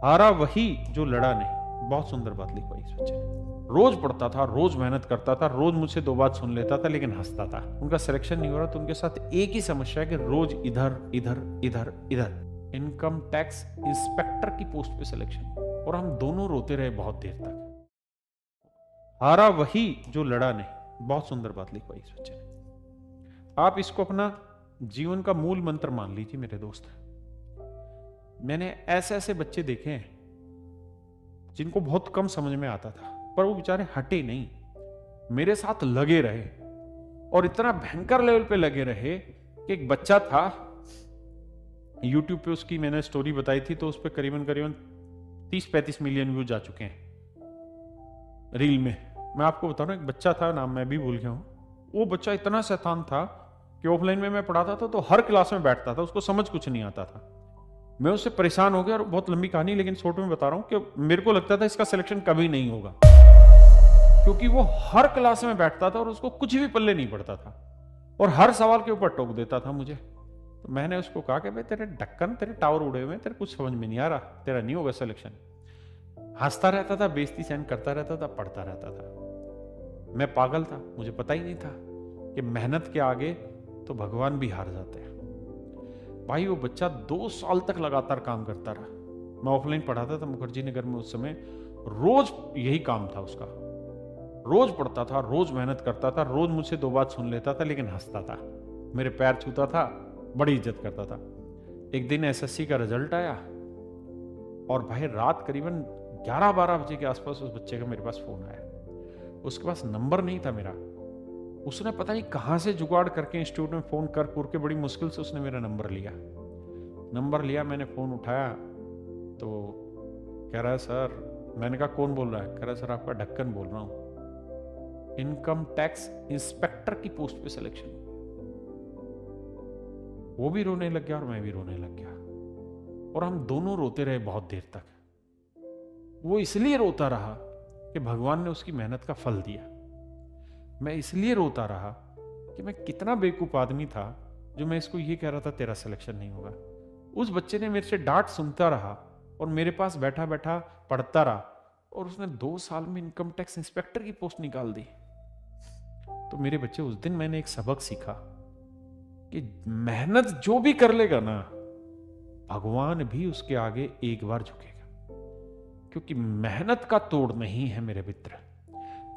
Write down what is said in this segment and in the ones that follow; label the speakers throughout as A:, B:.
A: हारा वही जो लड़ा नहीं। बहुत सुंदर बात लिखवाई इस बच्चे ने। रोज पढ़ता था, रोज मेहनत करता था, रोज मुझसे 2 बात सुन लेता था, लेकिन हंसता था। उनका सिलेक्शन नहीं हो रहा तो उनके साथ एक ही समस्या है कि रोज इधर इधर इधर इधर। इनकम टैक्स इंस्पेक्टर की पोस्ट पे सिलेक्शन, और हम दोनों रोते रहे बहुत देर तक। हारा वही जो लड़ा नहीं। बहुत सुंदर बात लिखवाई इस बच्चे ने। आप इसको अपना जीवन का मूल मंत्र मान लीजिए मेरे दोस्त। मैंने ऐसे ऐसे बच्चे देखे हैं जिनको बहुत कम समझ में आता था, पर वो बेचारे हटे नहीं, मेरे साथ लगे रहे, और इतना भयंकर लेवल पे लगे रहे कि एक बच्चा था, YouTube पे उसकी मैंने स्टोरी बताई थी, तो उस पर करीबन करीबन 30-35 मिलियन व्यूज आ चुके हैं रील में। मैं आपको बता रहा हूं, एक बच्चा था, नाम मैं भी भूल गया हूं। वो बच्चा इतना शैतान था कि ऑफलाइन में मैं पढ़ाता था तो हर क्लास में बैठता था, उसको समझ कुछ नहीं आता था। मैं उससे परेशान हो गया, और बहुत लंबी कहानी, लेकिन शॉर्ट में बता रहा हूं कि मेरे को लगता था इसका सिलेक्शन कभी नहीं होगा, क्योंकि वो हर क्लास में बैठता था और उसको कुछ भी पल्ले नहीं पड़ता था, और हर सवाल के ऊपर टोक देता था मुझे। तो मैंने उसको कहा कि भाई तेरे ढक्कन, तेरे टावर उड़े हुए, तेरे कुछ समझ में नहीं आ रहा, तेरा नहीं होगा सिलेक्शन। हंसता रहता था, बेइज्जती सहन करता रहता था, पढ़ता रहता था। मैं पागल था, मुझे पता ही नहीं था कि मेहनत के आगे तो भगवान भी हार जाते हैं। भाई वो बच्चा 2 साल तक लगातार काम करता रहा। मैं ऑफलाइन पढ़ाता था मुखर्जी नगर में उस समय। रोज यही काम था उसका, रोज पढ़ता था, रोज मेहनत करता था, रोज मुझसे 2 बात सुन लेता था, लेकिन हंसता था, मेरे पैर छूता था, बड़ी इज्जत करता था। एक दिन एसएससी का रिजल्ट आया, और भाई रात करीबन 11-12 बजे के आसपास उस बच्चे का मेरे पास फोन आया। उसके पास नंबर नहीं था मेरा, उसने पता नहीं कहां से जुगाड़ करके इंस्टीट्यूट में फोन कर के बड़ी मुश्किल से उसने मेरा नंबर लिया। मैंने फोन उठाया तो कह रहा है सर। मैंने कहा कौन बोल रहा है? कह रहा है सर आपका ढक्कन बोल रहा हूं, इनकम टैक्स इंस्पेक्टर की पोस्ट पे सिलेक्शन। वो भी रोने लग गया और मैं भी रोने लग गया, और हम दोनों रोते रहे बहुत देर तक। वो इसलिए रोता रहा कि भगवान ने उसकी मेहनत का फल दिया। मैं इसलिए रोता रहा कि मैं कितना बेवकूफ आदमी था जो मैं इसको ये कह रहा था तेरा सिलेक्शन नहीं होगा। उस बच्चे ने मेरे से डांट सुनता रहा और मेरे पास बैठा बैठा पढ़ता रहा, और उसने 2 साल में इनकम टैक्स इंस्पेक्टर की पोस्ट निकाल दी। तो मेरे बच्चे, उस दिन मैंने एक सबक सीखा कि मेहनत जो भी कर लेगा ना, भगवान भी उसके आगे एक बार झुकेगा, क्योंकि मेहनत का तोड़ नहीं है मेरे मित्र।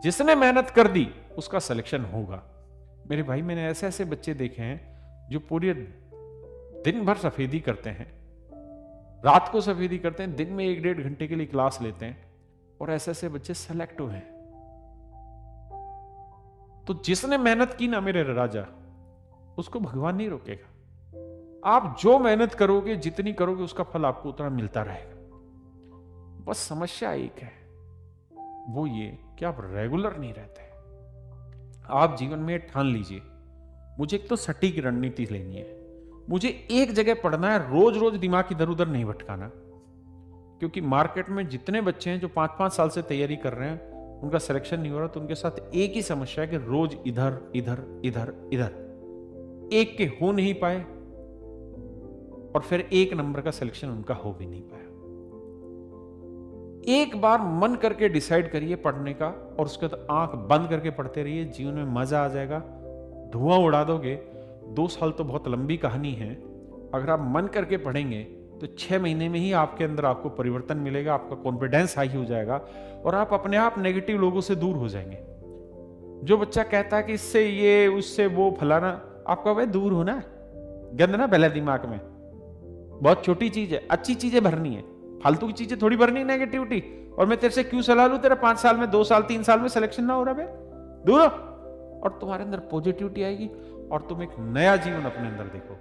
A: जिसने मेहनत कर दी उसका सिलेक्शन होगा। मेरे भाई, मैंने ऐसे ऐसे बच्चे देखे हैं जो पूरे दिन भर सफेदी करते हैं, रात को सफेदी करते हैं, दिन में 1-1.5 घंटे के लिए क्लास लेते हैं, और ऐसे ऐसे बच्चे सेलेक्ट हुए हैं। तो जिसने मेहनत की ना मेरे राजा, उसको भगवान नहीं रोकेगा। आप जो मेहनत करोगे, जितनी करोगे, उसका फल आपको उतना मिलता रहेगा। बस समस्या एक है, वो ये कि आप रेगुलर नहीं रहते। आप जीवन में ठान लीजिए, मुझे एक तो सटीक रणनीति लेनी है, मुझे एक जगह पढ़ना है, रोज रोज दिमाग इधर उधर नहीं भटकाना। क्योंकि मार्केट में जितने बच्चे हैं जो 5-5 साल से तैयारी कर रहे हैं, उनका सिलेक्शन नहीं हो रहा, तो उनके साथ एक ही समस्या है कि रोज इधर इधर इधर इधर, एक के हो नहीं पाए, और फिर 1 नंबर का सिलेक्शन उनका हो भी नहीं पाया। एक बार मन करके डिसाइड करिए पढ़ने का, और उसके बाद आंख बंद करके पढ़ते रहिए, जीवन में मजा आ जाएगा, धुआं उड़ा दोगे। 2 साल तो बहुत लंबी कहानी है। अगर आप मन करके पढ़ेंगे तो 6 महीने में ही आपके अंदर आपको परिवर्तन मिलेगा, आपका कॉन्फिडेंस हाई हो जाएगा, और आप अपने आप नेगेटिव लोगों से दूर हो जाएंगे। जो बच्चा कहता है कि इससे ये, उससे वो, फलाना, आपका भाई दूर होना है, गंद ना पहले दिमाग में। बहुत छोटी चीज है, अच्छी चीजें भरनी है, फालतू की चीजें थोड़ी भरनी है, नेगेटिविटी। और मैं तेरे से क्यों सलाह लूं, तेरा 5 साल में, 2 साल 3 साल में सिलेक्शन ना हो रहा है, दूर हो, और तुम्हारे अंदर पॉजिटिविटी आएगी, और तुम एक नया जीवन अपने अंदर देखो।